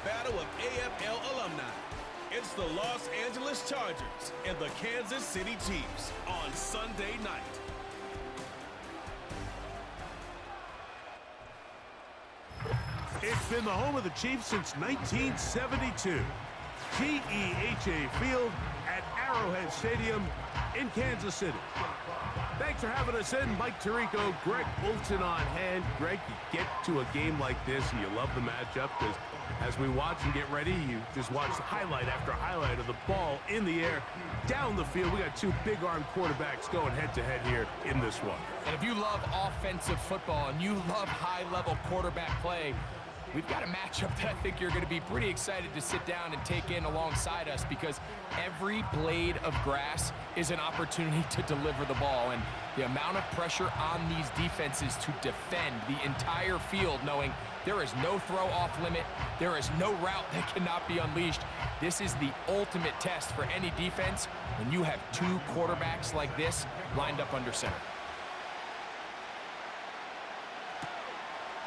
battle of AFL alumni. It's the Los Angeles Chargers and the Kansas City Chiefs on Sunday night. It's been the home of the Chiefs since 1972. GEHA Field at Arrowhead Stadium in Kansas City. Thanks for having us in. Mike Tirico, Greg Olson on hand. Greg, you get to a game like this and you love the matchup because as we watch and get ready, you just watch highlight after highlight of the ball in the air, down the field. We got two big-armed quarterbacks going head-to-head here in this one. And if you love offensive football and you love high-level quarterback play, we've got a matchup that I think you're going to be pretty excited to sit down and take in alongside us because every blade of grass is an opportunity to deliver the ball. And the amount of pressure on these defenses to defend the entire field, knowing there is no throw off limit, there is no route that cannot be unleashed. This is the ultimate test for any defense when you have two quarterbacks like this lined up under center.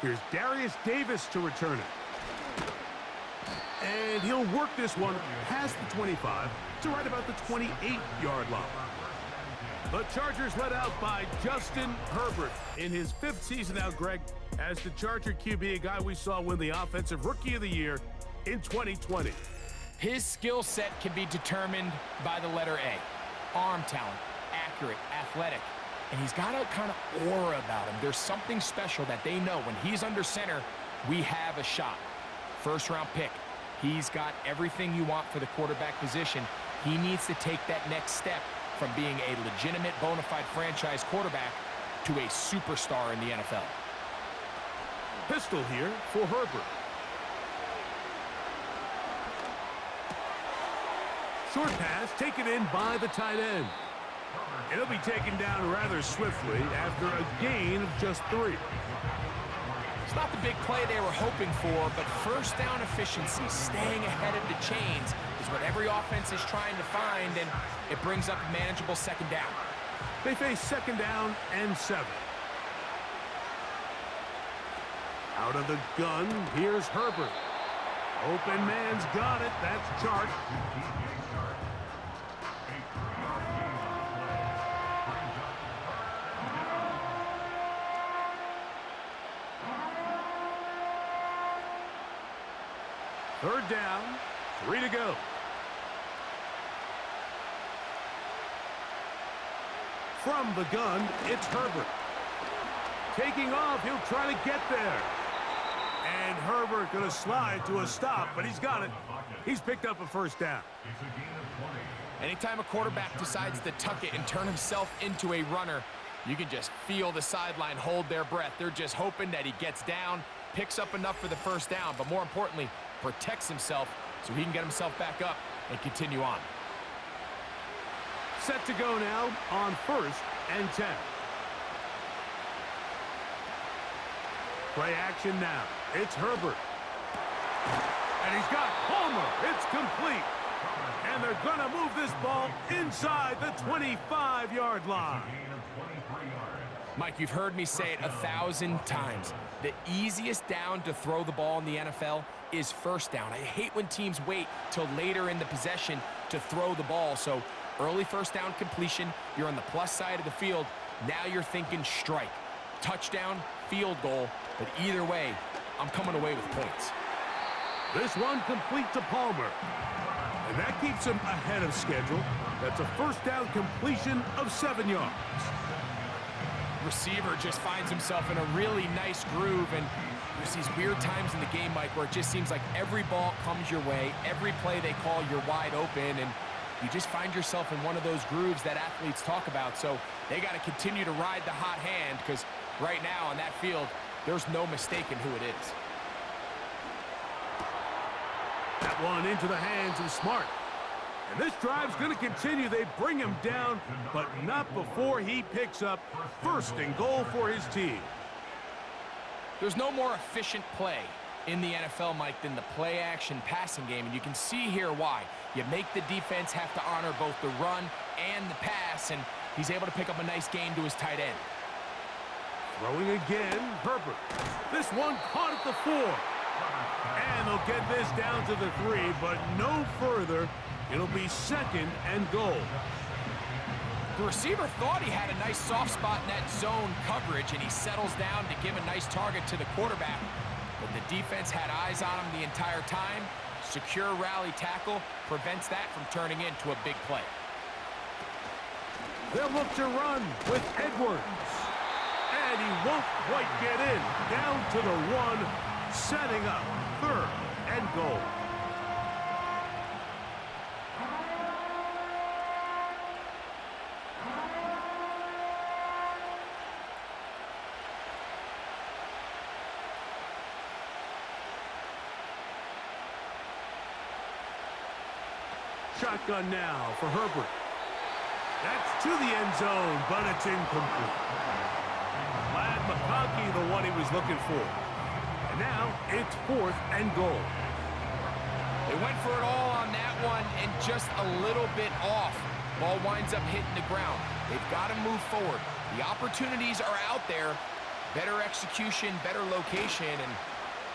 Here's Darius Davis to return it. And he'll work this one past the 25 to right about the 28-yard line. The Chargers led out by Justin Herbert in his 5th season now, Greg, as the Charger QB, a guy we saw win the Offensive Rookie of the Year in 2020. His skill set can be determined by the letter A. Arm talent, accurate, athletic. And he's got a kind of aura about him. There's something special that they know when he's under center, we have a shot. First-round pick. He's got everything you want for the quarterback position. He needs to take that next step from being a legitimate, bona fide franchise quarterback to a superstar in the NFL. Pistol here for Herbert. Short pass taken in by the tight end. It'll be taken down rather swiftly after a gain of just 3. It's not the big play they were hoping for, but first down efficiency, staying ahead of the chains, is what every offense is trying to find, and it brings up a manageable second down. They face second down and 7. Out of the gun, here's Herbert. Open man's got it. That's Chark. Third down, 3 to go. From the gun, it's Herbert. Taking off, he'll try to get there. And Herbert going to slide to a stop, but he's got it. He's picked up a first down. Anytime a quarterback decides to tuck it and turn himself into a runner, you can just feel the sideline hold their breath. They're just hoping that he gets down, picks up enough for the first down, but more importantly, protects himself so he can get himself back up and continue on. Set to go now on 1st and 10. Play action now. It's Herbert. And he's got Palmer. It's complete. And they're going to move this ball inside the 25-yard line. Mike, you've heard me say it 1,000 times. The easiest down to throw the ball in the NFL is first down. I hate when teams wait till later in the possession to throw the ball. So early first down completion, you're on the plus side of the field. Now you're thinking strike, touchdown, field goal. But either way, I'm coming away with points. This one complete to Palmer. And that keeps him ahead of schedule. That's a first down completion of 7 yards. Receiver just finds himself in a really nice groove, and there's these weird times in the game, Mike, where it just seems like every ball comes your way, every play they call, you're wide open, and you just find yourself in one of those grooves that athletes talk about. So they got to continue to ride the hot hand, because right now on that field, there's no mistaking who it is. That one into the hands of Smart. And this drive's going to continue. They bring him down, but not before he picks up 1st and goal for his team. There's no more efficient play in the NFL, Mike, than the play-action passing game, and you can see here why. You make the defense have to honor both the run and the pass, and he's able to pick up a nice gain to his tight end. Throwing again, Herbert. This one caught at the 4. And they'll get this down to the 3, but no further. It'll be 2nd and goal. The receiver thought he had a nice soft spot in that zone coverage, and he settles down to give a nice target to the quarterback. But the defense had eyes on him the entire time. Secure rally tackle prevents that from turning into a big play. They'll look to run with Edwards. And he won't quite get in. Down to the 1, setting up 3rd and goal. Shotgun now for Herbert. That's to the end zone, but it's incomplete. Lad McConkey, the one he was looking for. And now it's 4th and goal. They went for it all on that one and just a little bit off. Ball winds up hitting the ground. They've got to move forward. The opportunities are out there. Better execution, better location, and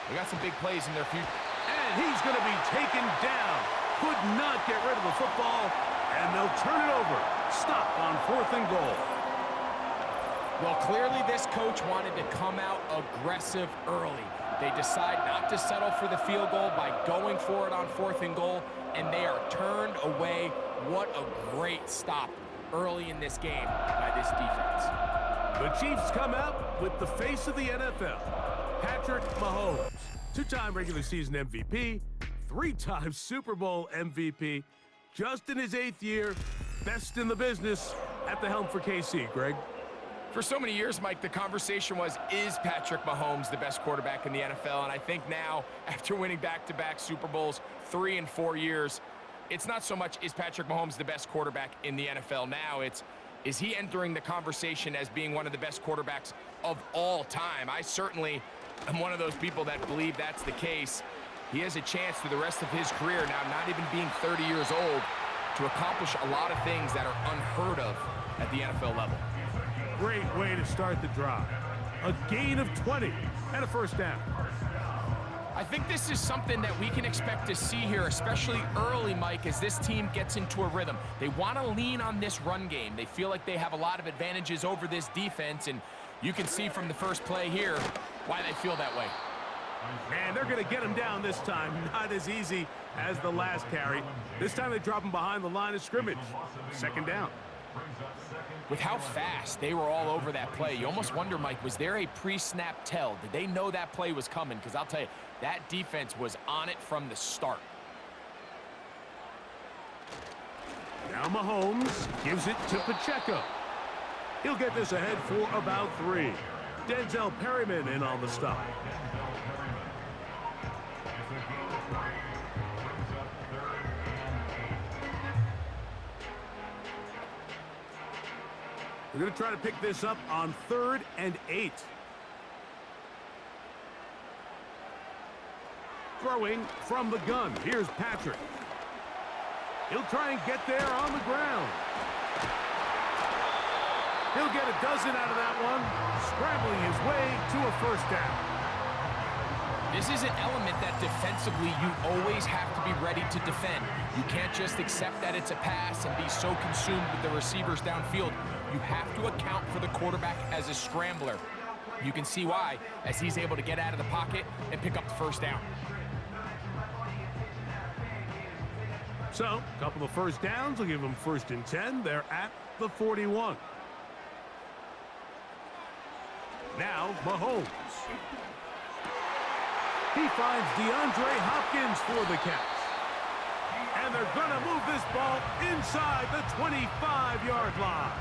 they got some big plays in their future. And he's going to be taken down. Could not get rid of the football, and they'll turn it over. Stop on 4th and goal. Well, clearly this coach wanted to come out aggressive early. They decide not to settle for the field goal by going for it on 4th and goal, and they are turned away. What a great stop early in this game by this defense. The Chiefs come out with the face of the NFL, Patrick Mahomes, 2-time regular season MVP, 3-time Super Bowl MVP, just in his 8th year, best in the business at the helm for KC, Greg. For so many years, Mike, the conversation was, is Patrick Mahomes the best quarterback in the NFL? And I think now, after winning back-to-back Super Bowls 3 and 4 years, it's not so much, is Patrick Mahomes the best quarterback in the NFL now? It's, is he entering the conversation as being one of the best quarterbacks of all time? I certainly am one of those people that believe that's the case. He has a chance through the rest of his career, now not even being 30 years old, to accomplish a lot of things that are unheard of at the NFL level. Great way to start the drive. A gain of 20 and a 1st down. I think this is something that we can expect to see here, especially early, Mike, as this team gets into a rhythm. They want to lean on this run game. They feel like they have a lot of advantages over this defense, and you can see from the first play here why they feel that way. And they're going to get him down this time. Not as easy as the last carry. This time they drop him behind the line of scrimmage. 2nd down. With how fast they were all over that play, you almost wonder, Mike, was there a pre-snap tell? Did they know that play was coming? Because I'll tell you, that defense was on it from the start. Now Mahomes gives it to Pacheco. He'll get this ahead for about 3. Denzel Perryman in on the stop. We're going to try to pick this up on 3rd and 8. Throwing from the gun. Here's Patrick. He'll try and get there on the ground. He'll get a dozen out of that one, scrambling his way to a 1st down. This is an element that defensively you always have to be ready to defend. You can't just accept that it's a pass and be so consumed with the receivers downfield. You have to account for the quarterback as a scrambler. You can see why, as he's able to get out of the pocket and pick up the 1st down. So, a couple of 1st downs will give them 1st and 10. They're at the 41. Now, Mahomes. He finds DeAndre Hopkins for the catch. And they're going to move this ball inside the 25-yard line.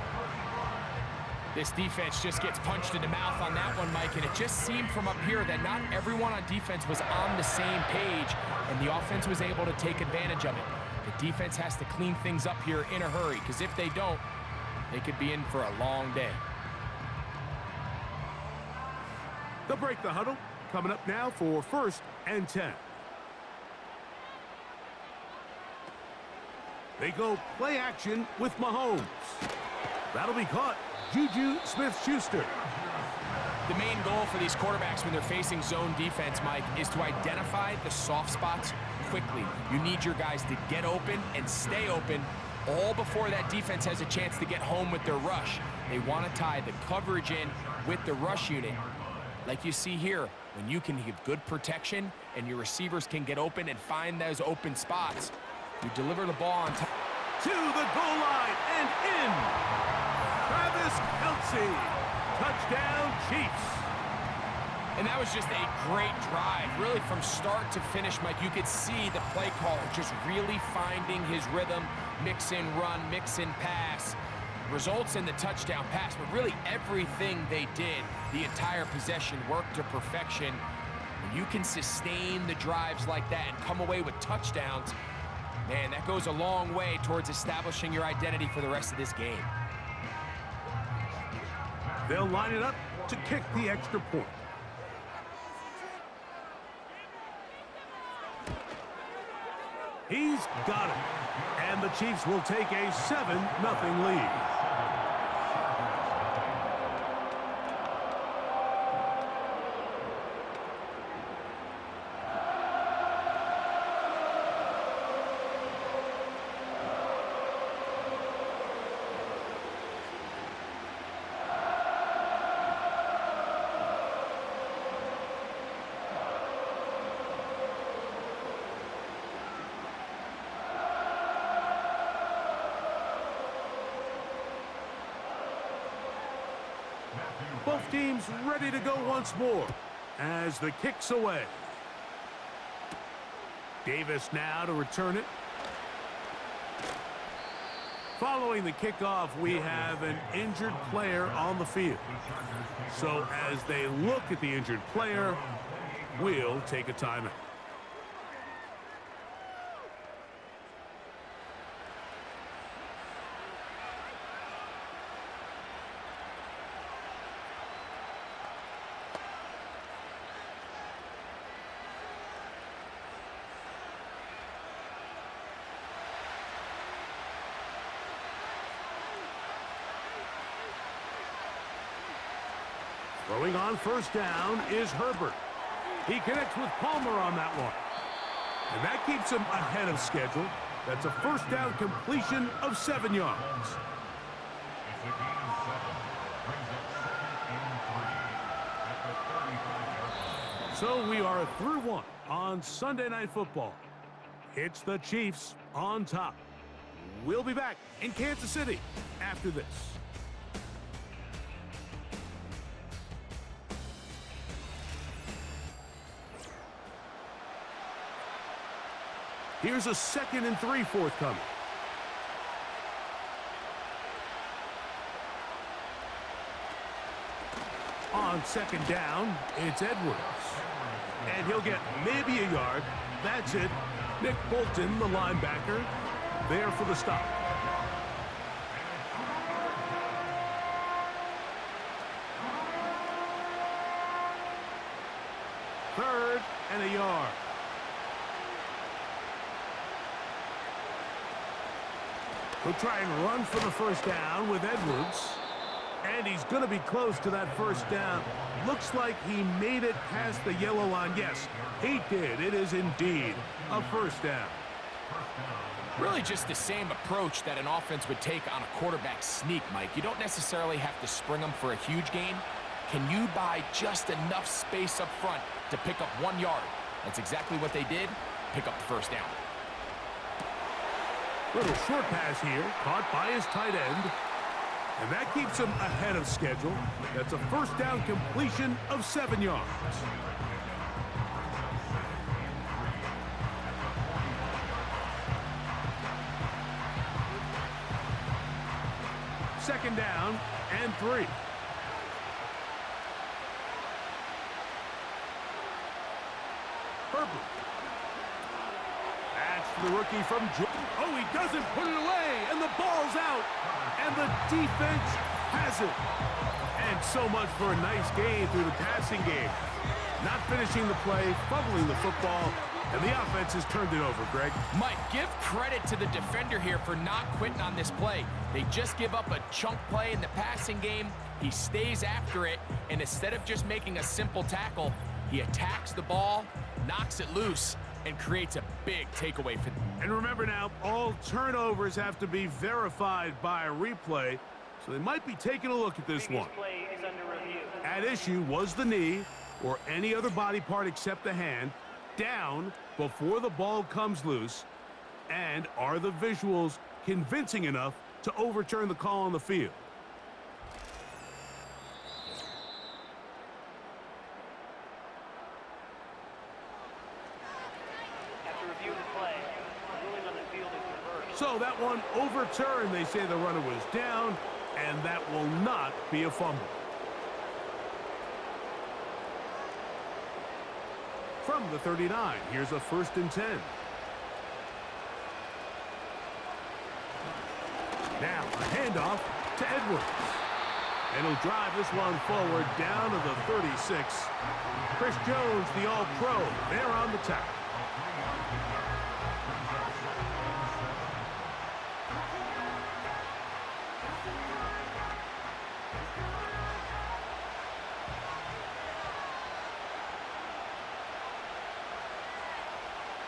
This defense just gets punched in the mouth on that one, Mike, and it just seemed from up here that not everyone on defense was on the same page, and the offense was able to take advantage of it. The defense has to clean things up here in a hurry, because if they don't, they could be in for a long day. They'll break the huddle. Coming up now for 1st and 10. They go play action with Mahomes. That'll be caught. Juju Smith-Schuster. The main goal for these quarterbacks when they're facing zone defense, Mike, is to identify the soft spots quickly. You need your guys to get open and stay open all before that defense has a chance to get home with their rush. They want to tie the coverage in with the rush unit. Like you see here, when you can give good protection and your receivers can get open and find those open spots, you deliver the ball on time. To the goal line and in. Travis Kelce. Touchdown, Chiefs. And that was just a great drive. Really, from start to finish, Mike, you could see the play caller just really finding his rhythm, mix in run, mix in pass. Results in the touchdown pass, but really everything they did, the entire possession, worked to perfection. When you can sustain the drives like that and come away with touchdowns, man, that goes a long way towards establishing your identity for the rest of this game. They'll line it up to kick the extra point. He's got it. And the Chiefs will take a 7-0 lead. Both teams ready to go once more as the kick's away. Davis now to return it. Following the kickoff, we have an injured player on the field. So as they look at the injured player, we'll take a timeout. Throwing on first down is Herbert. He connects with Palmer on that one. And that keeps him ahead of schedule. That's a first down completion of 7 yards. So we are through one on Sunday Night Football. It's the Chiefs on top. We'll be back in Kansas City after this. Here's a 2nd and 3 forthcoming. On 2nd down, it's Edwards. And he'll get maybe a yard. That's it. Nick Bolton, the linebacker, there for the stop. Third and a yard. He'll try and run for the first down with Edwards. And he's going to be close to that first down. Looks like he made it past the yellow line. Yes, he did. It is indeed a first down. Really just the same approach that an offense would take on a quarterback sneak, Mike. You don't necessarily have to spring them for a huge gain. Can you buy just enough space up front to pick up 1 yard? That's exactly what they did. Pick up the first down. Little short pass here, caught by his tight end. And that keeps him ahead of schedule. That's a first down completion of 7 yards. Second down and 3. Herbert. That's the rookie from Georgia. Oh, he doesn't put it away, and the ball's out. And the defense has it. And so much for a nice game through the passing game. Not finishing the play, fumbling the football, and the offense has turned it over, Greg. Mike, give credit to the defender here for not quitting on this play. They just give up a chunk play in the passing game. He stays after it, and instead of just making a simple tackle, he attacks the ball, knocks it loose, and creates a big takeaway for them. And remember now, all turnovers have to be verified by a replay, so they might be taking a look at this one. Play is under review. At issue was the knee, or any other body part except the hand, down before the ball comes loose, and are the visuals convincing enough to overturn the call on the field? After reviewing the play, the ruling on the field is reversed. So that one overturned. They say the runner was down, and that will not be a fumble. From the 39, here's a 1st and 10. Now a handoff to Edwards. And he'll drive this one forward down to the 36. Chris Jones, the All-Pro, there on the tackle.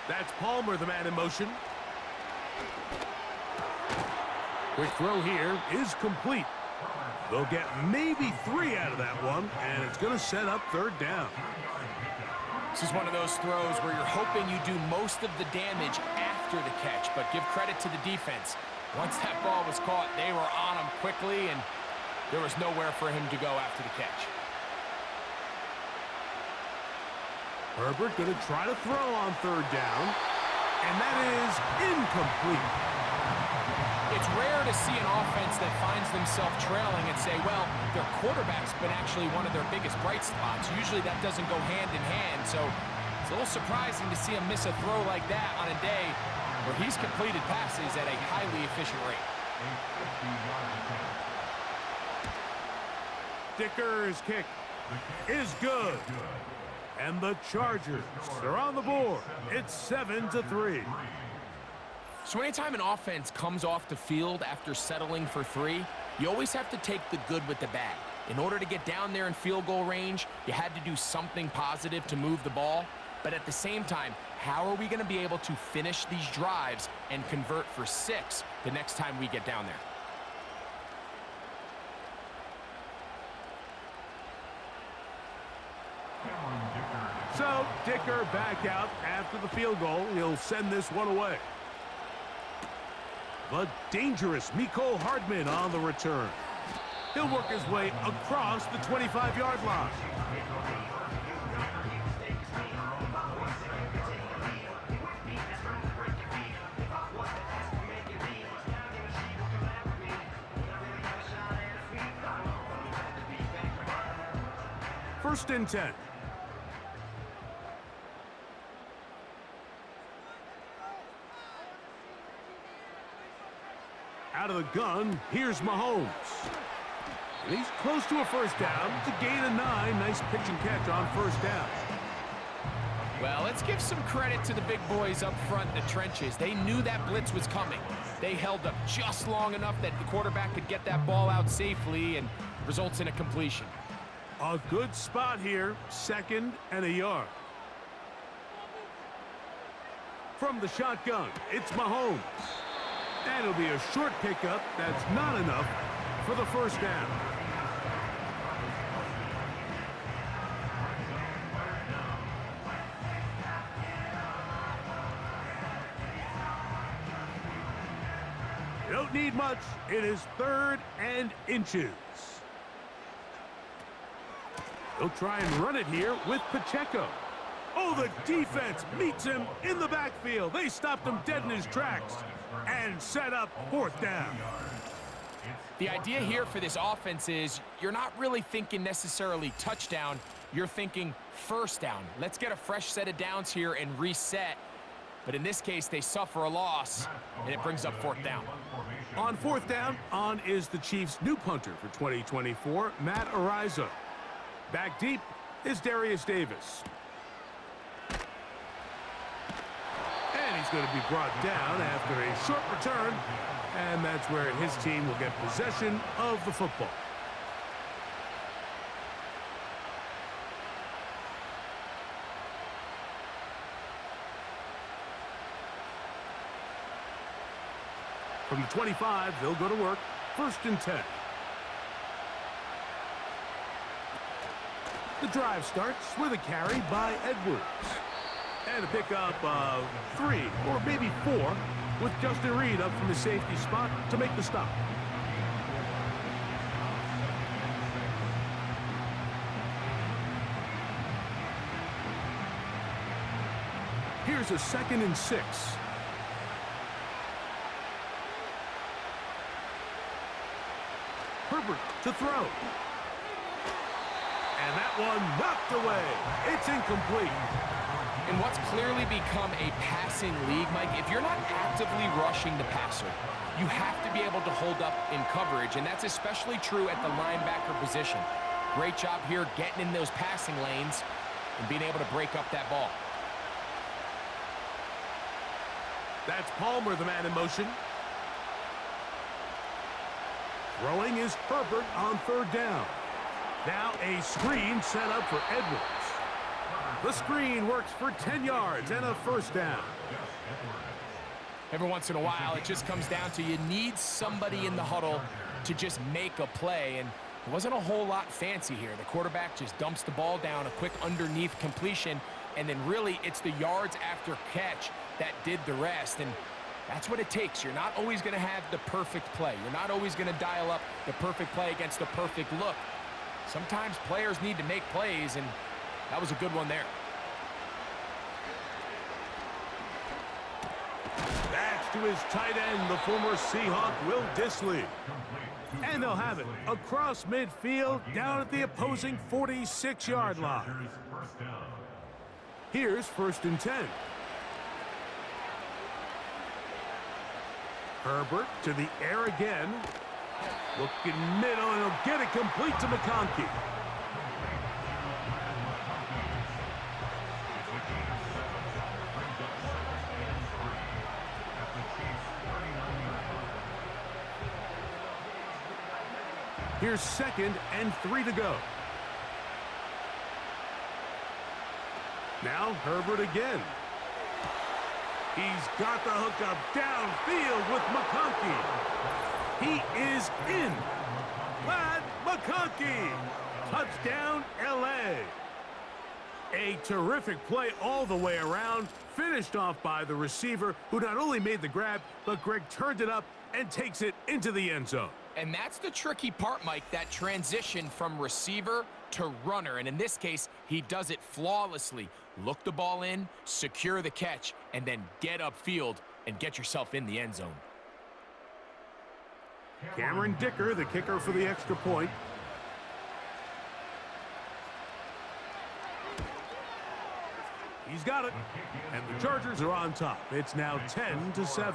That's Palmer, the man in motion. Quick throw here is complete. They'll get maybe 3 out of that one, and it's going to set up 3rd down. This is one of those throws where you're hoping you do most of the damage after the catch, but give credit to the defense. Once that ball was caught, they were on him quickly, and there was nowhere for him to go after the catch. Herbert going to try to throw on 3rd down, and that is incomplete. It's rare to see an offense that finds themselves trailing and say, well, their quarterback's been actually one of their biggest bright spots. Usually that doesn't go hand in hand, so it's a little surprising to see him miss a throw like that on a day where he's completed passes at a highly efficient rate. Dicker's kick is good. And the Chargers are on the board. It's 7-3. So anytime an offense comes off the field after settling for 3, you always have to take the good with the bad. In order to get down there in field goal range, you had to do something positive to move the ball. But at the same time, how are we going to be able to finish these drives and convert for 6 the next time we get down there? So Dicker back out after the field goal. He'll send this one away. The dangerous Mecole Hardman on the return. He'll work his way across the 25-yard line. First and 10. Out of the gun, here's Mahomes. And he's close to a 1st down. It's a gain of 9. Nice pitch and catch on 1st down. Well, let's give some credit to the big boys up front in the trenches. They knew that blitz was coming. They held up just long enough that the quarterback could get that ball out safely and results in a completion. A good spot here, 2nd and a yard. From the shotgun, it's Mahomes. And it'll be a short pickup. That's not enough for the 1st down. You don't need much. It is 3rd and inches. They'll try and run it here with Pacheco. Oh, the defense meets him in the backfield. They stopped him dead in his tracks and set up 4th down. The idea here for this offense is you're not really thinking necessarily touchdown. You're thinking 1st down. Let's get a fresh set of downs here and reset. But in this case, they suffer a loss, and it brings up 4th down. On 4th down, on is the Chiefs' new punter for 2024, Matt Ariza. Back deep is Darius Davis. And he's going to be brought down after a short return. And that's where his team will get possession of the football. From the 25, they'll go to work. 1st and 10. The drive starts with a carry by Edwards. And a pickup of 3 or maybe 4 with Justin Reed up from the safety spot to make the stop. Here's a 2nd and 6. Herbert to throw. And that one knocked away. It's incomplete. In what's clearly become a passing league, Mike, if you're not actively rushing the passer, you have to be able to hold up in coverage, and that's especially true at the linebacker position. Great job here getting in those passing lanes and being able to break up that ball. That's Palmer, the man in motion. Throwing is Herbert on 3rd down. Now a screen set up for Edwards. The screen works for 10 yards and a 1st down. Every once in a while, it just comes down to you need somebody in the huddle to just make a play, and it wasn't a whole lot fancy here. The quarterback just dumps the ball down, a quick underneath completion, and then really it's the yards after catch that did the rest, and that's what it takes. You're not always going to have the perfect play. You're not always going to dial up the perfect play against the perfect look. Sometimes players need to make plays, and that was a good one there. Back to his tight end, the former Seahawk, Will Dissly. And they'll have it across midfield down at the opposing 46-yard line. Here's 1st and 10. Herbert to the air again. Looking middle, and he'll get it complete to McConkey. Here's 2nd and 3 to go. Now Herbert again. He's got the hookup downfield with McConkey. He is in. Lad McConkey. Touchdown, L.A. A terrific play all the way around. Finished off by the receiver, who not only made the grab, but Greg turned it up and takes it into the end zone. And that's the tricky part, Mike, that transition from receiver to runner. And in this case, he does it flawlessly. Look the ball in, secure the catch, and then get upfield and get yourself in the end zone. Cameron Dicker, the kicker for the extra point. He's got it. And the Chargers are on top. It's now 10-7.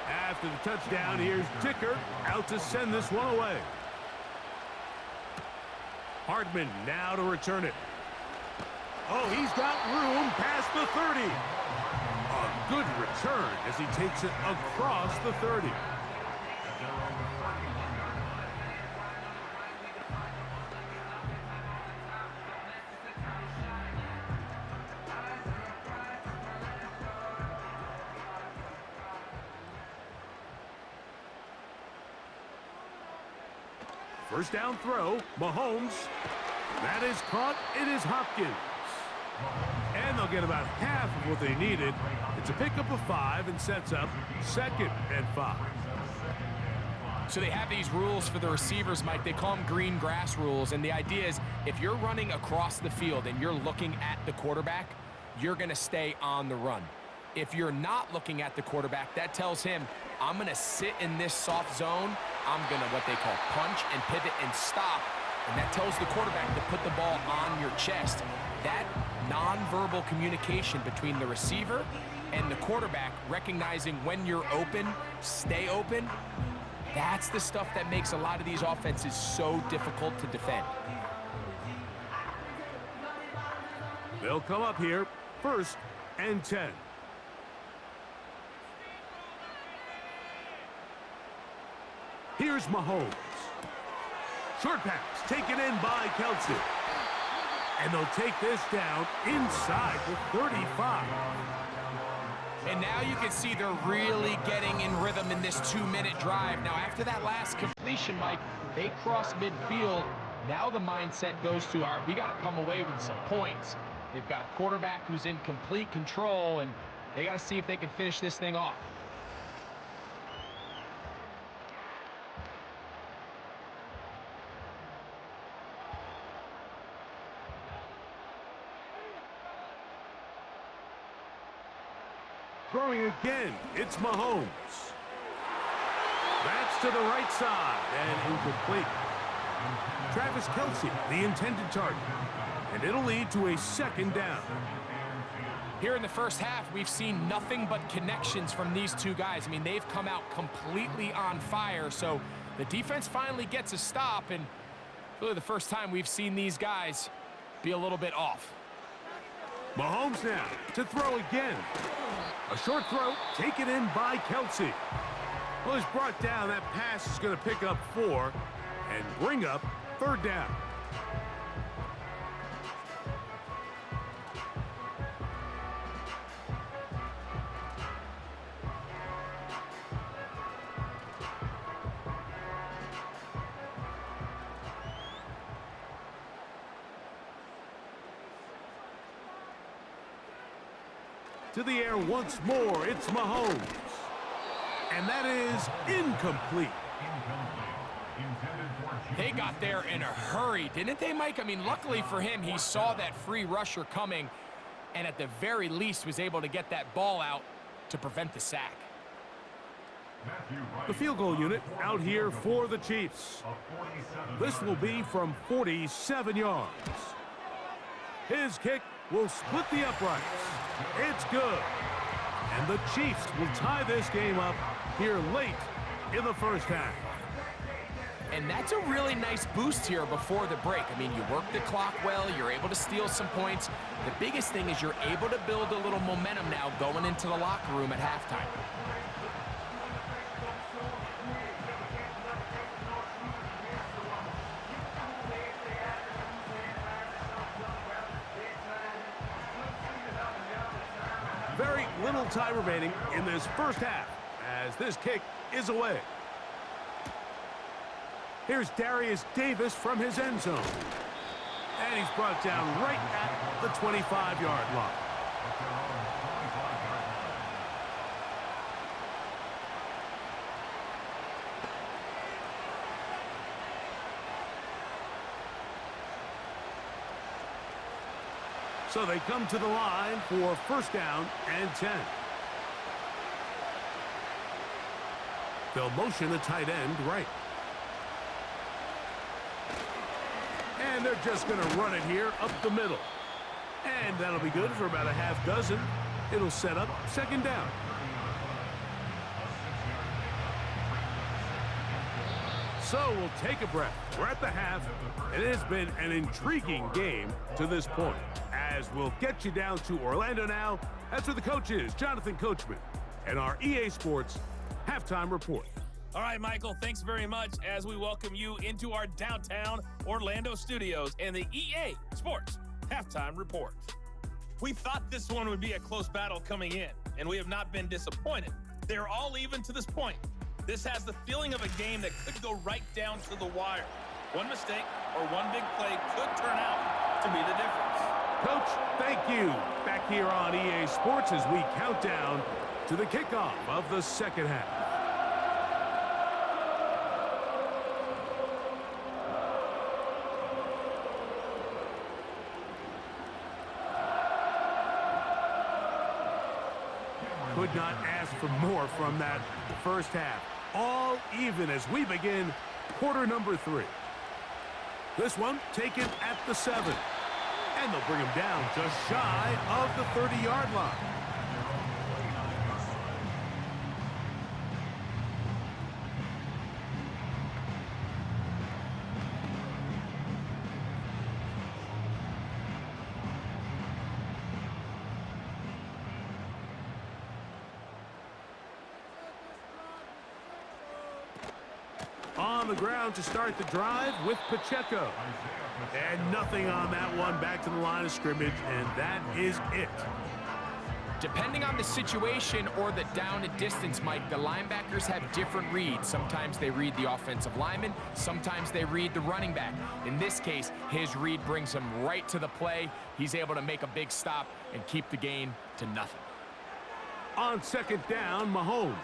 After the touchdown, here's Dicker out to send this one away. Hardman now to return it. Oh, he's got room past the 30. A good return as he takes it across the 30. First down throw, Mahomes. That is caught. It is Hopkins. And they'll get about half of what they needed. It's a pickup of 5 and sets up 2nd and 5. So they have these rules for the receivers, Mike. They call them green grass rules. And the idea is if you're running across the field and you're looking at the quarterback, you're going to stay on the run. If you're not looking at the quarterback, that tells him, I'm going to sit in this soft zone. I'm going to what they call punch and pivot and stop. And that tells the quarterback to put the ball on your chest. That nonverbal communication between the receiver and the quarterback, recognizing when you're open, stay open. That's the stuff that makes a lot of these offenses so difficult to defend. They'll come up here, 1st and 10. Here's Mahomes. Short pass taken in by Kelsey. And they'll take this down inside the 35. And now you can see they're really getting in rhythm in this 2-minute drive. Now, after that last completion, Mike, they cross midfield. Now the mindset goes to, all right, we got to come away with some points. They've got a quarterback who's in complete control, and they got to see if they can finish this thing off. Throwing again, it's Mahomes. That's to the right side and incomplete. Travis Kelsey, the intended target. And it'll lead to a 2nd down. Here in the first half, we've seen nothing but connections from these two guys. I mean, they've come out completely on fire, so the defense finally gets a stop, and really the first time we've seen these guys be a little bit off. Mahomes now to throw again. A short throw taken in by Kelsey. Well, he's brought down. That pass is going to pick up 4 and bring up 3rd down. To the air once more, it's Mahomes. And that is incomplete. They got there in a hurry, didn't they, Mike? I mean, luckily for him, he saw that free rusher coming, and at the very least was able to get that ball out to prevent the sack. The field goal unit out here for the Chiefs. This will be from 47 yards. His kick will split the uprights. It's good. And the Chiefs will tie this game up here late in the first half. And that's a really nice boost here before the break. I mean, you work the clock well, you're able to steal some points. The biggest thing is you're able to build a little momentum now going into the locker room at halftime. Very little time remaining in this first half as this kick is away. Here's Darius Davis from his end zone. And he's brought down right at the 25-yard line. So they come to the line for 1st down and 10. They'll motion the tight end right. And they're just going to run it here up the middle. And that'll be good for about a half dozen. It'll set up 2nd down. So we'll take a breath. We're at the half, and it has been an intriguing game to this point. As we'll get you down to Orlando now, that's where the coach is, Jonathan Coachman, and our EA Sports Halftime Report. All right, Michael, thanks very much as we welcome you into our downtown Orlando studios and the EA Sports Halftime Report. We thought this one would be a close battle coming in, and we have not been disappointed. They're all even to this point. This has the feeling of a game that could go right down to the wire. One mistake or one big play could turn out to be the difference. Coach, thank you. Back here on EA Sports as we count down to the kickoff of the second half. Could not ask for more from that first half. All even as we begin quarter number 3. This one taken at the 7. And they'll bring him down just shy of the 30-yard line. On the ground to start the drive with Pacheco. And nothing on that one, back to the line of scrimmage, and that is it. Depending on the situation or the down and distance, Mike, the linebackers have different reads. Sometimes they read the offensive lineman, sometimes they read the running back. In this case, his read brings him right to the play. He's able to make a big stop and keep the gain to nothing. On second down, Mahomes.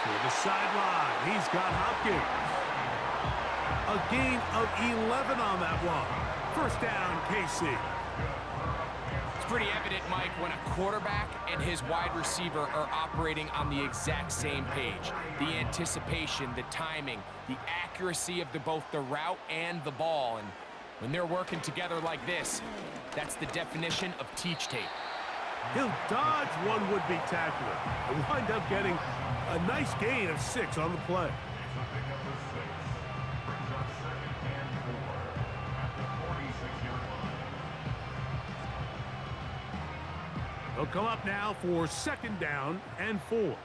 To the sideline, he's got Hopkins. A gain of 11 on that one. First down, KC. It's pretty evident, Mike, when a quarterback and his wide receiver are operating on the exact same page. The anticipation, the timing, the accuracy of both the route and the ball. And when they're working together like this, that's the definition of teach tape. He'll dodge one would-be tackler and wind up getting a nice gain of 6 on the play. They'll come up now for second down and 4.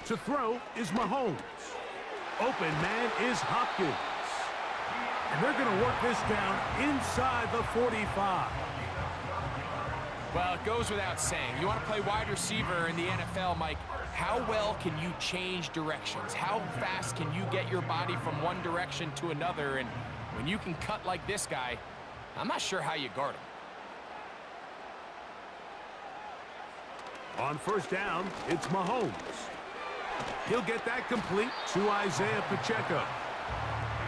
To throw is Mahomes. Open man is Hopkins. And they're going to work this down inside the 45. Well, it goes without saying. You want to play wide receiver in the NFL, Mike, how well can you change directions? How fast can you get your body from one direction to another? And when you can cut like this guy, I'm not sure how you guard him. On first down, it's Mahomes. He'll get that complete to Isaiah Pacheco.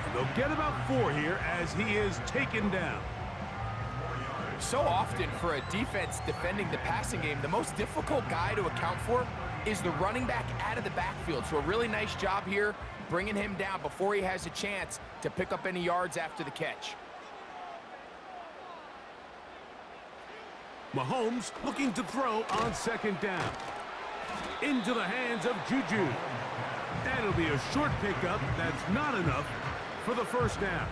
And they'll get about 4 here as he is taken down. So often for a defense defending the passing game, the most difficult guy to account for is the running back out of the backfield. So a really nice job here bringing him down before he has a chance to pick up any yards after the catch. Mahomes looking to throw on second down. Into the hands of Juju. And it'll be a short pickup. That's not enough for the first down.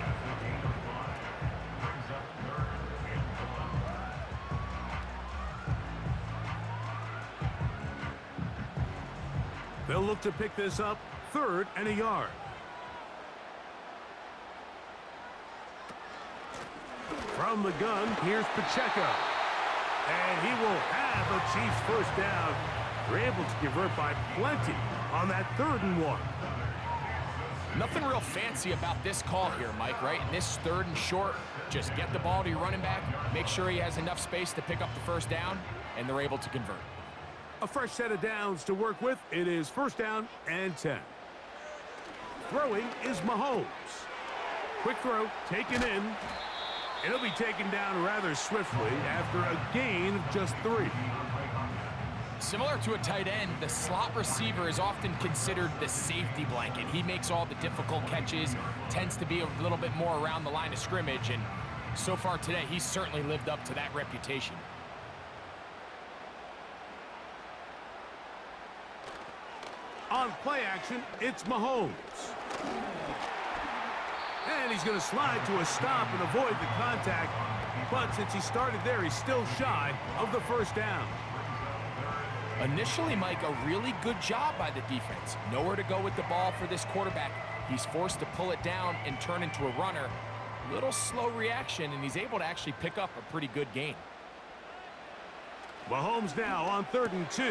They'll look to pick this up, 3rd and a yard. From the gun, here's Pacheco. And he will have a Chiefs first down. They're able to convert by plenty on that 3rd and 1. Nothing real fancy about this call here, Mike, right? In this 3rd and short, just get the ball to your running back, make sure he has enough space to pick up the first down, and they're able to convert. A fresh set of downs to work with. It is first down and 10. Throwing is Mahomes. Quick throw, taken in. It'll be taken down rather swiftly after a gain of just 3. Similar to a tight end, the slot receiver is often considered the safety blanket. He makes all the difficult catches, tends to be a little bit more around the line of scrimmage, and so far today, he's certainly lived up to that reputation. On play action, it's Mahomes. And he's going to slide to a stop and avoid the contact. But since he started there, he's still shy of the first down. Initially, Mike, a really good job by the defense. Nowhere to go with the ball for this quarterback. He's forced to pull it down and turn into a runner. Little slow reaction, and he's able to actually pick up a pretty good gain. Mahomes now on 3rd and 2.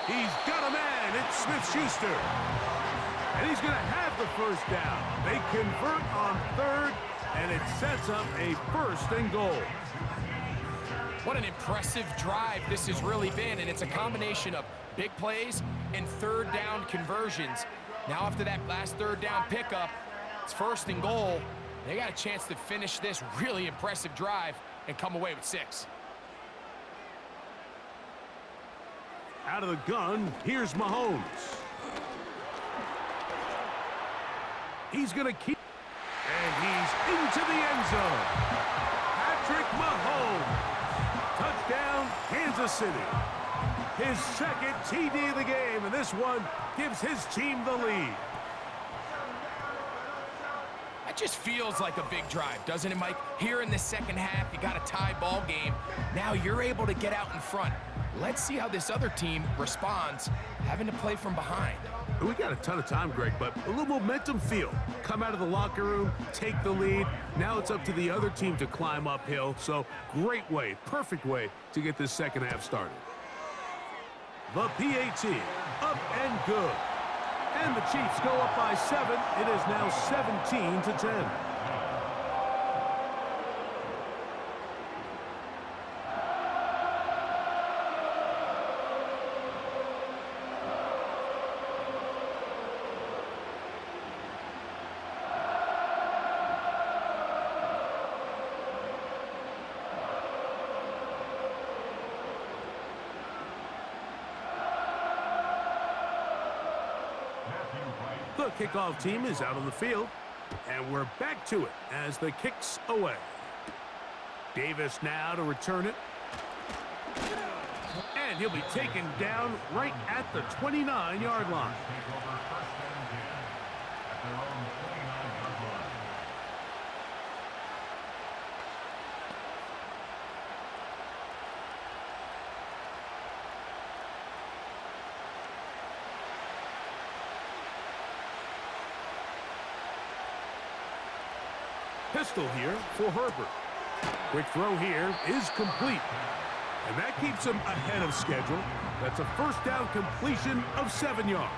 He's got a man. It's Smith-Schuster. And he's going to have the first down. They convert on 3rd, and it sets up a 1st and goal. What an impressive drive this has really been, and it's a combination of big plays and 3rd down conversions. Now after that last 3rd down pickup, it's 1st and goal. They got a chance to finish this really impressive drive and come away with 6. Out of the gun, here's Mahomes. He's going to keep, and he's into the end zone. Patrick Mahomes. Touchdown, Kansas City. His second TD of the game, and this one gives his team the lead. That just feels like a big drive, doesn't it, Mike? Here in the second half, you got a tie ball game. Now you're able to get out in front. Let's see how this other team responds, having to play from behind. We got a ton of time, Greg, but a little momentum feel. Come out of the locker room, take the lead. Now it's up to the other team to climb uphill. So great way, perfect way to get this second half started. The PAT, up and good. And the Chiefs go up by 7. It is now 17-10. The kickoff team is out on the field, and we're back to it as the kick's away. Davis now to return it. And he'll be taken down right at the 29-yard line. Pistol here for Herbert. Quick throw here is complete. And that keeps him ahead of schedule. That's a first down completion of 7 yards.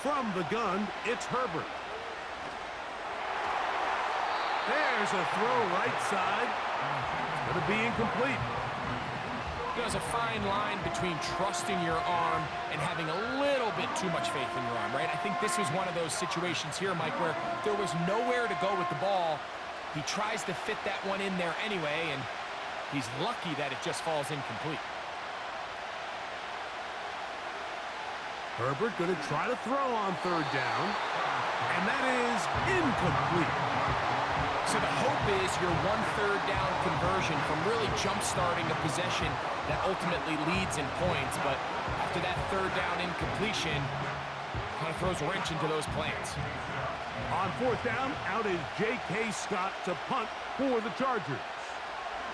From the gun, it's Herbert. There's a throw right side. It's going to be incomplete. There's a fine line between trusting your arm and having a little bit too much faith in your arm, right? I think this was one of those situations here, Mike, where there was nowhere to go with the ball. He tries to fit that one in there anyway, and he's lucky that it just falls incomplete. Herbert going to try to throw on third down, and that is incomplete. So the hope is your 1/3 down conversion from really jump-starting a possession that ultimately leads in points, but after that third down incompletion, kind of throws a wrench into those plans. On fourth down, out is J.K. Scott to punt for the Chargers.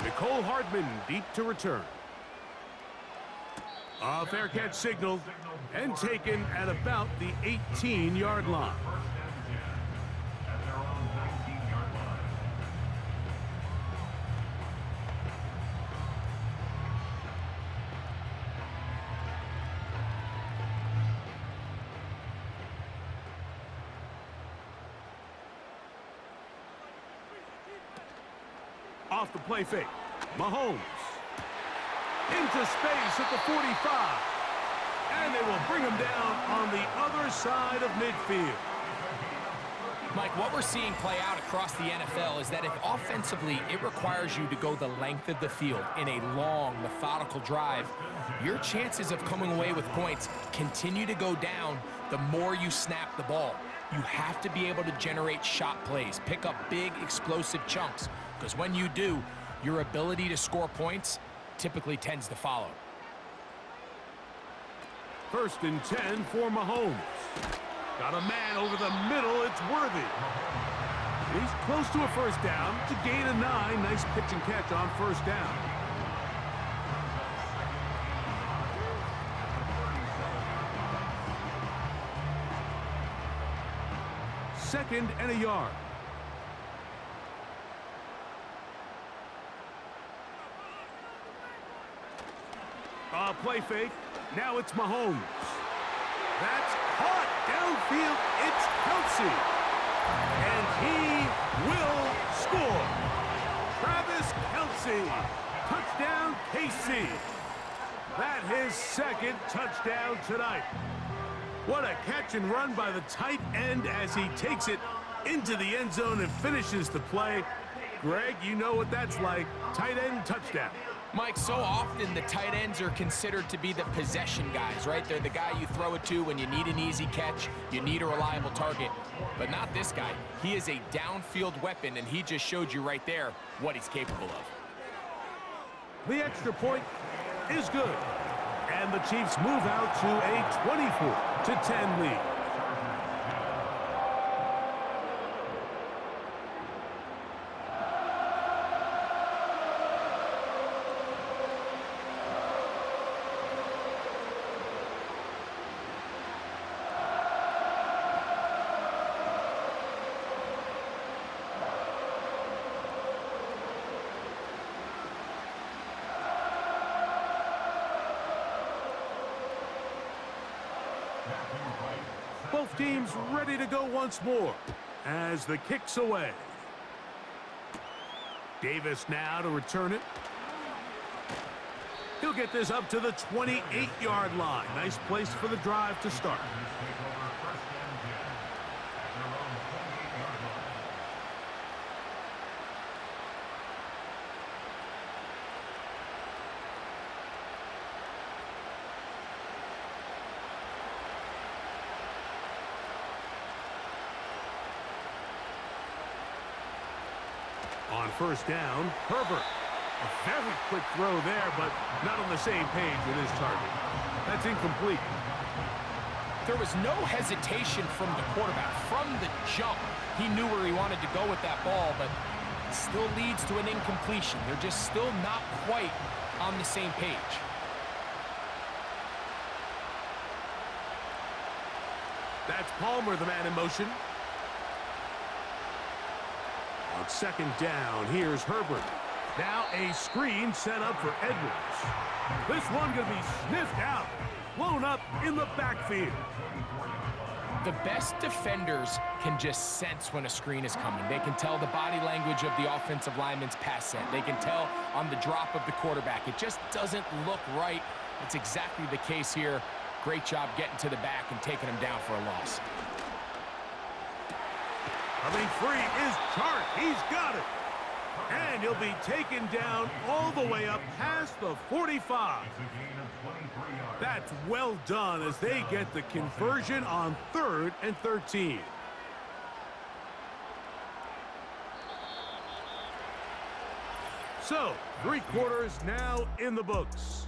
Nicole Hardman deep to return. A fair catch signal and taken at about the 18-yard line. Off the play fake, Mahomes. Into space at the 45. And they will bring him down on the other side of midfield. Mike, what we're seeing play out across the NFL is that if offensively it requires you to go the length of the field in a long, methodical drive, your chances of coming away with points continue to go down the more you snap the ball. You have to be able to generate shot plays, pick up big, explosive chunks, because when you do, your ability to score points typically tends to follow. 1st and 10 for Mahomes. Got a man over the middle. It's Worthy. He's close to a first down to gain a 9. Nice pitch and catch on first down. Second and a yard. Play fake. Now it's Mahomes. That's caught downfield. It's Kelsey. And he will score. Travis Kelsey. Touchdown, KC. That his second touchdown tonight. What a catch and run by the tight end as he takes it into the end zone and finishes the play. Greg, you know what that's like. Tight end touchdown. Mike, so often the tight ends are considered to be the possession guys, right? They're the guy you throw it to when you need an easy catch, you need a reliable target. But not this guy. He is a downfield weapon, and he just showed you right there what he's capable of. The extra point is good. And the Chiefs move out to a 24-10 lead. Both teams ready to go once more as the kick's away. Davis now to return it. He'll get this up to the 28-yard line. Nice place for the drive to start. On first down, Herbert. A very quick throw there, but not on the same page with his target. That's incomplete. There was no hesitation from the quarterback. From the jump, he knew where he wanted to go with that ball, but it still leads to an incompletion. They're just still not quite on the same page. That's Palmer, the man in motion. On second down, here's Herbert. Now a screen set up for Edwards. This one going to be sniffed out, blown up in the backfield. The best defenders can just sense when a screen is coming. They can tell the body language of the offensive lineman's pass set. They can tell on the drop of the quarterback. It just doesn't look right. It's exactly the case here. Great job getting to the back and taking him down for a loss. Coming free is Chark. He's got it. And he'll be taken down all the way up past the 45. That's well done as they get the conversion on 3rd and 13. So, 3 quarters now in the books.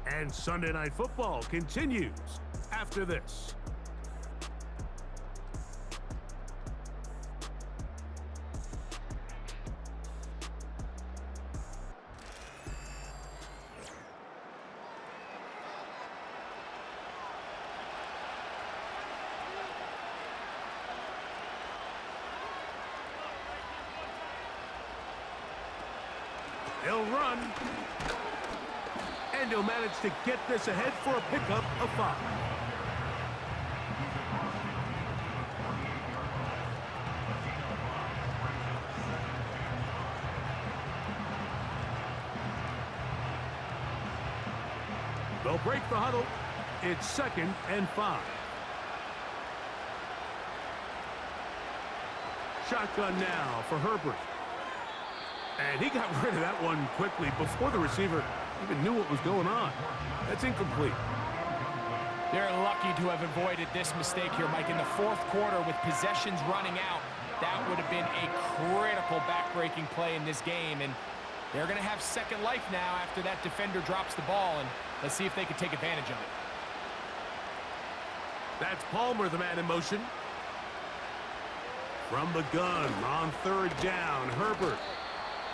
And Sunday Night Football continues after this. He'll run. And he'll manage to get this ahead for a pickup of 5. They'll break the huddle. It's 2nd and 5. Shotgun now for Herbert. And he got rid of that one quickly before the receiver even knew what was going on. That's incomplete. They're lucky to have avoided this mistake here, Mike. In the 4th quarter, with possessions running out, that would have been a critical back-breaking play in this game. And they're going to have second life now after that defender drops the ball. And let's see if they can take advantage of it. That's Palmer, the man in motion. From the gun on 3rd down, Herbert.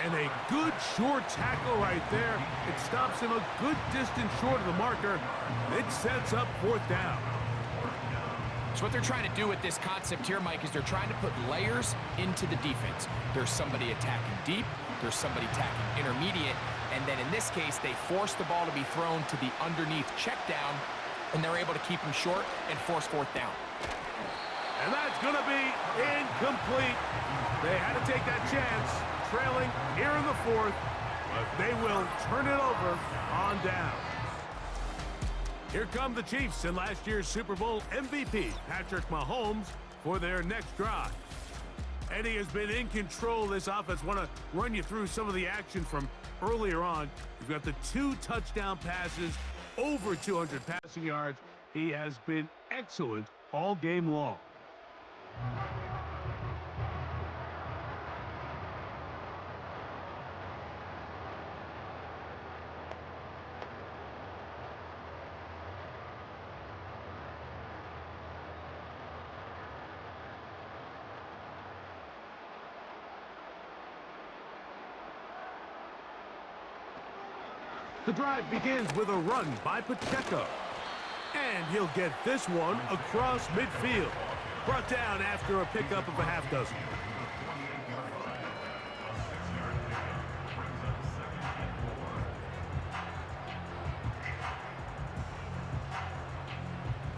And a good short tackle right there. It stops him a good distance short of the marker. It sets up 4th down. So what they're trying to do with this concept here, Mike, is they're trying to put layers into the defense. There's somebody attacking deep. There's somebody attacking intermediate. And then in this case, they force the ball to be thrown to the underneath check down, and they're able to keep him short and force 4th down. And that's going to be incomplete. They had to take that chance. Trailing here in the 4th, but they will turn it over on down. Here come the Chiefs and last year's Super Bowl MVP, Patrick Mahomes, for their next drive. And he has been in control of this offense. Want to run you through some of the action from earlier on. He's got the 2 touchdown passes, over 200 passing yards. He has been excellent all game long. The drive begins with a run by Pacheco. And he'll get this one across midfield. Brought down after a pickup of a half dozen.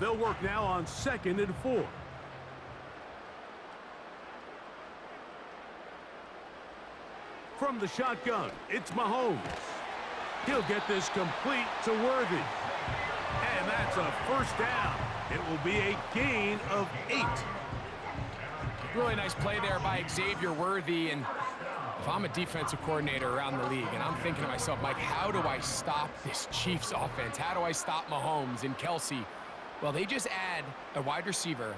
They'll work now on 2nd and 4. From the shotgun, it's Mahomes. He'll get this complete to Worthy. And that's a first down. It will be a gain of 8. Really nice play there by Xavier Worthy. And if I'm a defensive coordinator around the league, and I'm thinking to myself, Mike, how do I stop this Chiefs offense? How do I stop Mahomes and Kelsey? Well, they just add a wide receiver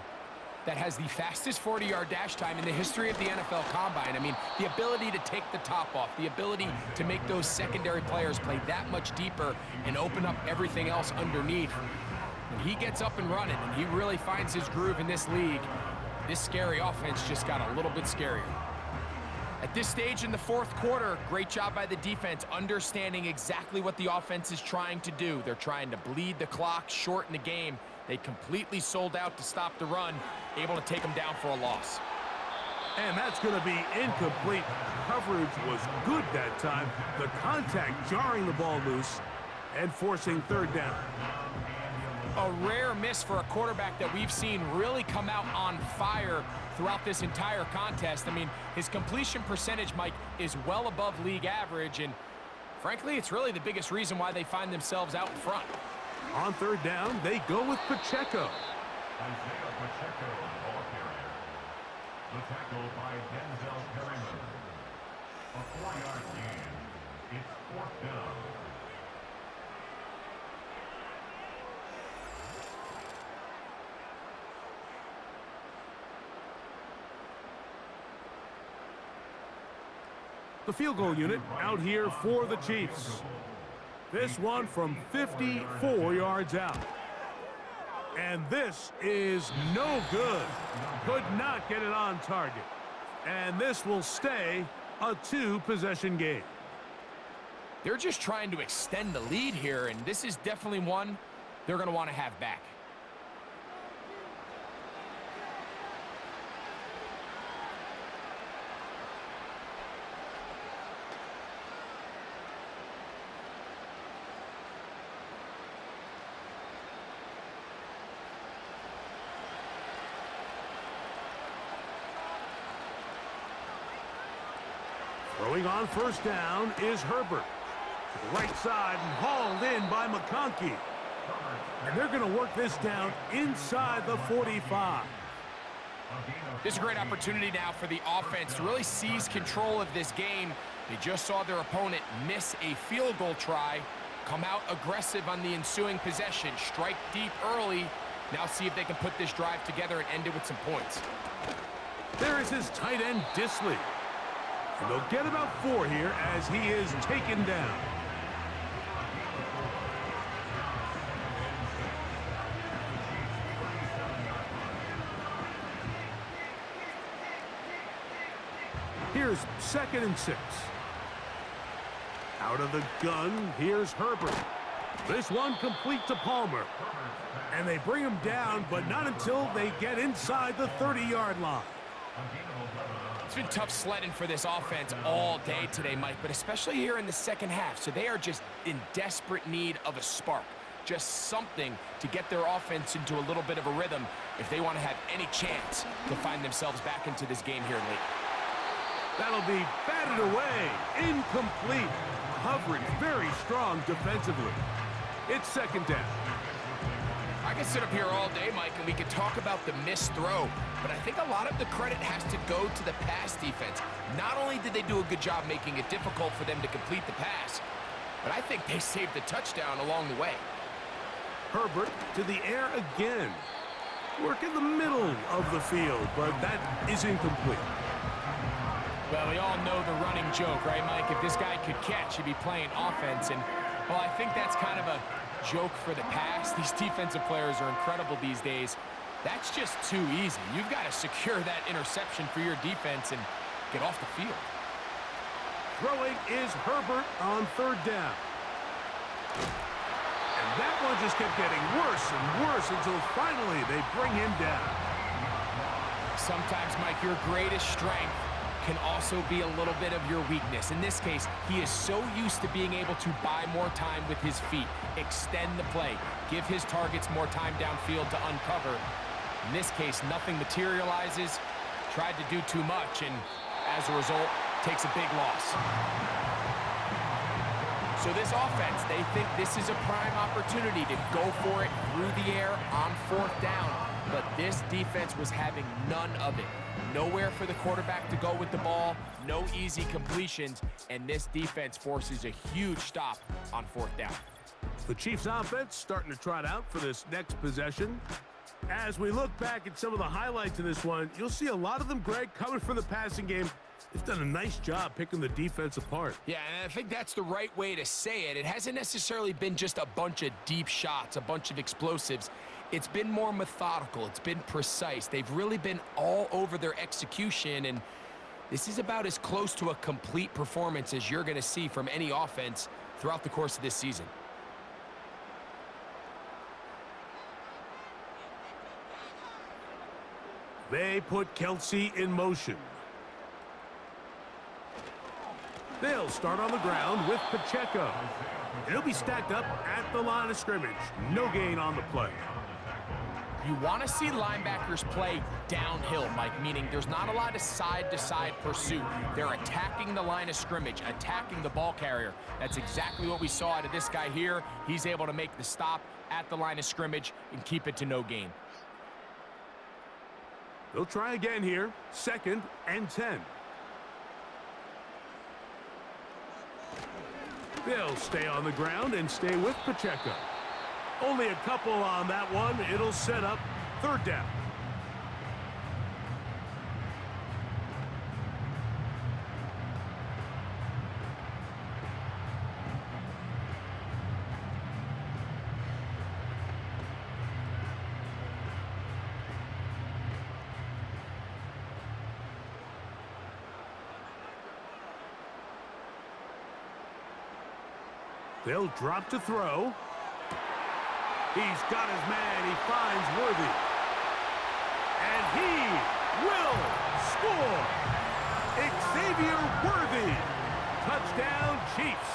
that has the fastest 40-yard dash time in the history of the NFL Combine. I mean, the ability to take the top off, the ability to make those secondary players play that much deeper and open up everything else underneath. When he gets up and running and he really finds his groove in this league, this scary offense just got a little bit scarier. At this stage in the 4th quarter, great job by the defense, understanding exactly what the offense is trying to do. They're trying to bleed the clock, shorten the game. They completely sold out to stop the run, able to take them down for a loss. And that's going to be incomplete. Coverage was good that time. The contact jarring the ball loose and forcing 3rd down. A rare miss for a quarterback that we've seen really come out on fire throughout this entire contest. I mean, his completion percentage, Mike, is well above league average, and frankly, it's really the biggest reason why they find themselves out in front. On 3rd down, they go with Pacheco. Isaiah Pacheco, ball carrier. The tackle by Denzel Perryman. A 4-yard gain. It's 4th down. The field goal unit out here for the Chiefs. This one from 54 yards out. And this is no good. Could not get it on target. And this will stay a 2-possession game. They're just trying to extend the lead here, and this is definitely one they're going to want to have back. Throwing on 1st down is Herbert. To the right side and hauled in by McConkey. And they're going to work this down inside the 45. This is a great opportunity now for the offense to really seize control of this game. They just saw their opponent miss a field goal try, come out aggressive on the ensuing possession, strike deep early. Now see if they can put this drive together and end it with some points. There is his tight end, Disley. And they'll get about 4 here as he is taken down. Here's 2nd and 6. Out of the gun, here's Herbert. This one complete to Palmer. And they bring him down, but not until they get inside the 30-yard line. It's been tough sledding for this offense all day today, Mike, but especially here in the second half. So they are just in desperate need of a spark, just something to get their offense into a little bit of a rhythm if they want to have any chance to find themselves back into this game here late. That'll be batted away, incomplete. Coverage very strong defensively. It's 2nd down. I could sit up here all day, Mike, and we could talk about the missed throw, but I think a lot of the credit has to go to the pass defense. Not only did they do a good job making it difficult for them to complete the pass, but I think they saved the touchdown along the way. Herbert to the air again. Work in the middle of the field, but that is incomplete. Well, we all know the running joke, right, Mike? If this guy could catch, he'd be playing offense. And, well, I think that's kind of a joke for the pass. These defensive players are incredible these days. That's just too easy. You've got to secure that interception for your defense and get off the field. Throwing is Herbert on third down. And that one just kept getting worse and worse until finally they bring him down. Sometimes, Mike, your greatest strength can also be a little bit of your weakness. In this case, he is so used to being able to buy more time with his feet, extend the play, give his targets more time downfield to uncover. In this case, nothing materializes, tried to do too much, and as a result, takes a big loss. So this offense, they think this is a prime opportunity to go for it through the air on fourth down, but this defense was having none of it. Nowhere for the quarterback to go with the ball, no easy completions, and this defense forces a huge stop on fourth down. The Chiefs offense starting to trot out for this next possession. As we look back at some of the highlights in this one, you'll see a lot of them, Greg, coming from the passing game. They've done a nice job picking the defense apart. Yeah, and I think that's the right way to say it. It hasn't necessarily been just a bunch of deep shots, a bunch of explosives. It's been more methodical. It's been precise. They've really been all over their execution, and this is about as close to a complete performance as you're going to see from any offense throughout the course of this season. They put Kelsey in motion. They'll start on the ground with Pacheco. He'll be stacked up at the line of scrimmage. No gain on the play. You want to see linebackers play downhill, Mike, meaning there's not a lot of side-to-side pursuit. They're attacking the line of scrimmage, attacking the ball carrier. That's exactly what we saw out of this guy here. He's able to make the stop at the line of scrimmage and keep it to no gain. They'll try again here. 2nd and 10. They'll stay on the ground and stay with Pacheco. Only a couple on that one. It'll set up 3rd down. They'll drop to throw. He's got his man. He finds Worthy. And he will score. Xavier Worthy. Touchdown, Chiefs.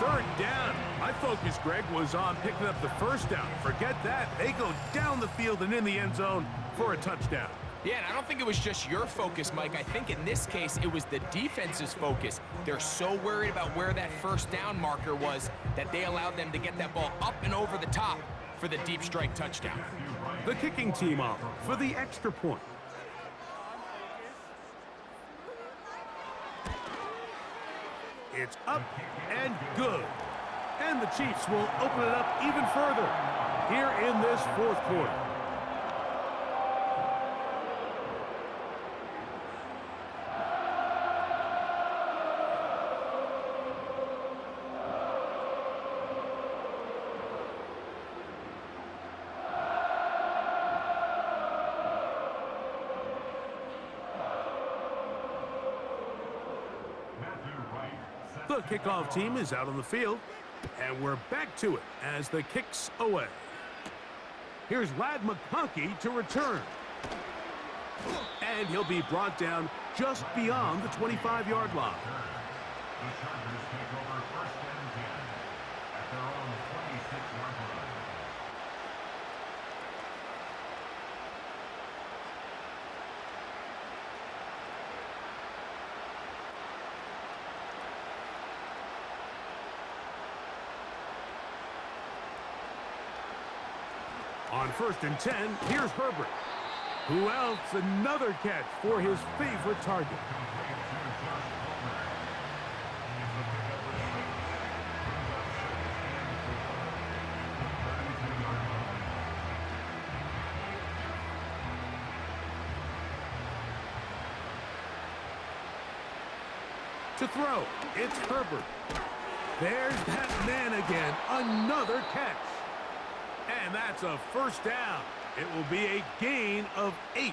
3rd down. My focus, Greg, was on picking up the 1st down. Forget that. They go down the field and in the end zone for a touchdown. Yeah, and I don't think it was just your focus, Mike. I think in this case, it was the defense's focus. They're so worried about where that 1st down marker was that they allowed them to get that ball up and over the top for the deep strike touchdown. The kicking team off for the extra point. It's up and good. And the Chiefs will open it up even further here in this 4th quarter. The kickoff team is out on the field, and we're back to it as the kick's away. Here's Ladd McConkey to return. And he'll be brought down just beyond the 25-yard line. The Chargers take over 1st and 10 at their own 26-yard line. On 1st and 10, here's Herbert. Who else? Another catch for his favorite target. To throw, it's Herbert. There's that man again, another catch. And that's a first down. It will be a gain of 8.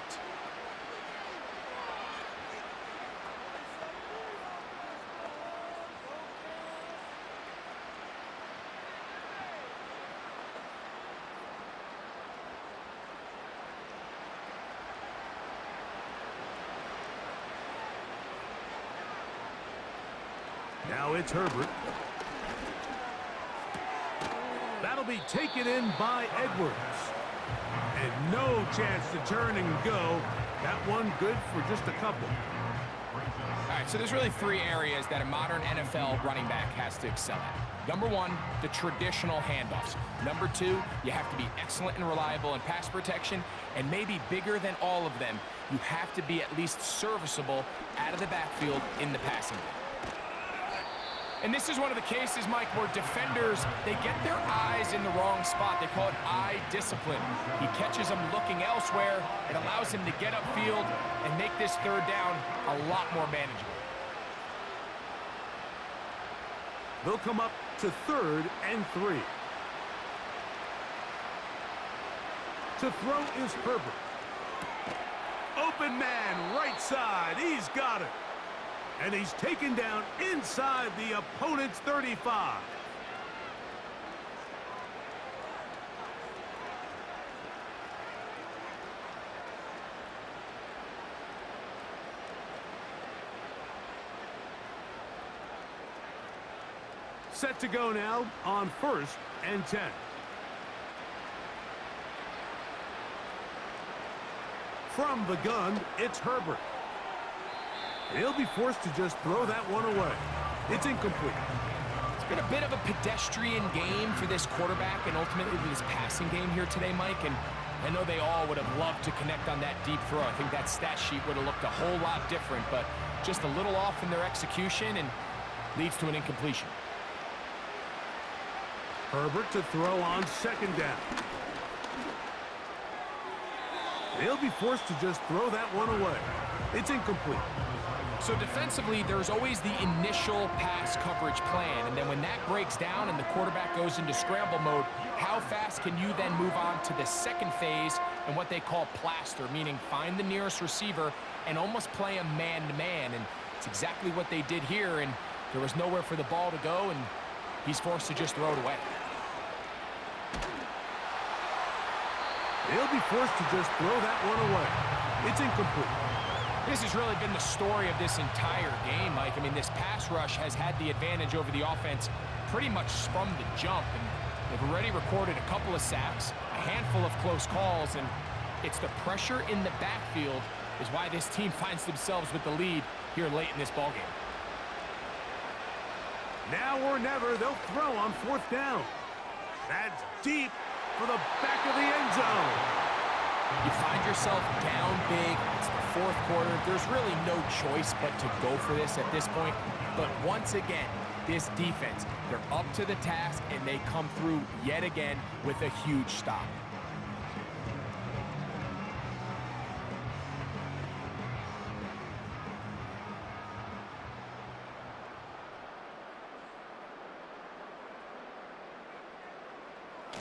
Now it's Herbert. That'll be taken in by Edwards. And no chance to turn and go. That one good for just a couple. All right, so there's really 3 areas that a modern NFL running back has to excel at. Number 1, the traditional handoffs. Number 2, you have to be excellent and reliable in pass protection. And maybe bigger than all of them, you have to be at least serviceable out of the backfield in the passing game. And this is one of the cases, Mike, where defenders, they get their eyes in the wrong spot. They call it eye discipline. He catches them looking elsewhere. It allows him to get upfield and make this 3rd down a lot more manageable. They'll come up to 3rd and 3. To throw is Herbert. Open man, right side. He's got it. And he's taken down inside the opponent's 35. Set to go now on 1st and 10. From the gun, it's Herbert. He'll be forced to just throw that one away. It's incomplete. It's been a bit of a pedestrian game for this quarterback and ultimately this passing game here today, Mike. And I know they all would have loved to connect on that deep throw. I think that stat sheet would have looked a whole lot different, but just a little off in their execution and leads to an incompletion. Herbert to throw on 2nd down. He'll be forced to just throw that one away. It's incomplete. So defensively, there's always the initial pass coverage plan, and then when that breaks down and the quarterback goes into scramble mode, how fast can you then move on to the second phase and what they call plaster, meaning find the nearest receiver and almost play him man-to-man, and it's exactly what they did here, and there was nowhere for the ball to go, and he's forced to just throw it away. He'll be forced to just throw that one away. It's incomplete. This has really been the story of this entire game, Mike. I mean, this pass rush has had the advantage over the offense pretty much from the jump, and they've already recorded a couple of sacks, a handful of close calls, and it's the pressure in the backfield is why this team finds themselves with the lead here late in this ballgame. Now or never, they'll throw on 4th down. That's deep for the back of the end zone. You find yourself down big. It's the 4th quarter. There's really no choice but to go for this at this point. But once again, this defense, they're up to the task, and they come through yet again with a huge stop.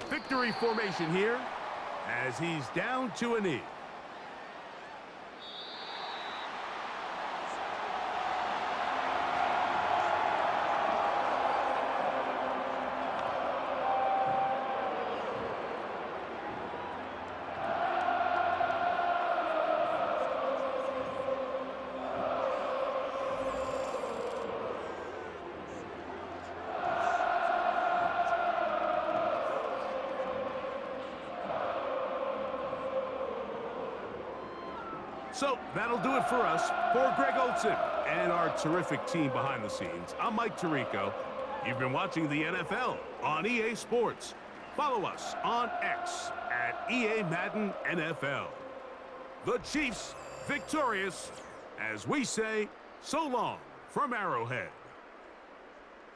Victory formation here as he's down to a knee. So that'll do it for us. For Greg Olson and our terrific team behind the scenes, I'm Mike Tirico. You've been watching the NFL on EA Sports. Follow us on X at EA Madden NFL. The Chiefs victorious, as we say, so long from Arrowhead.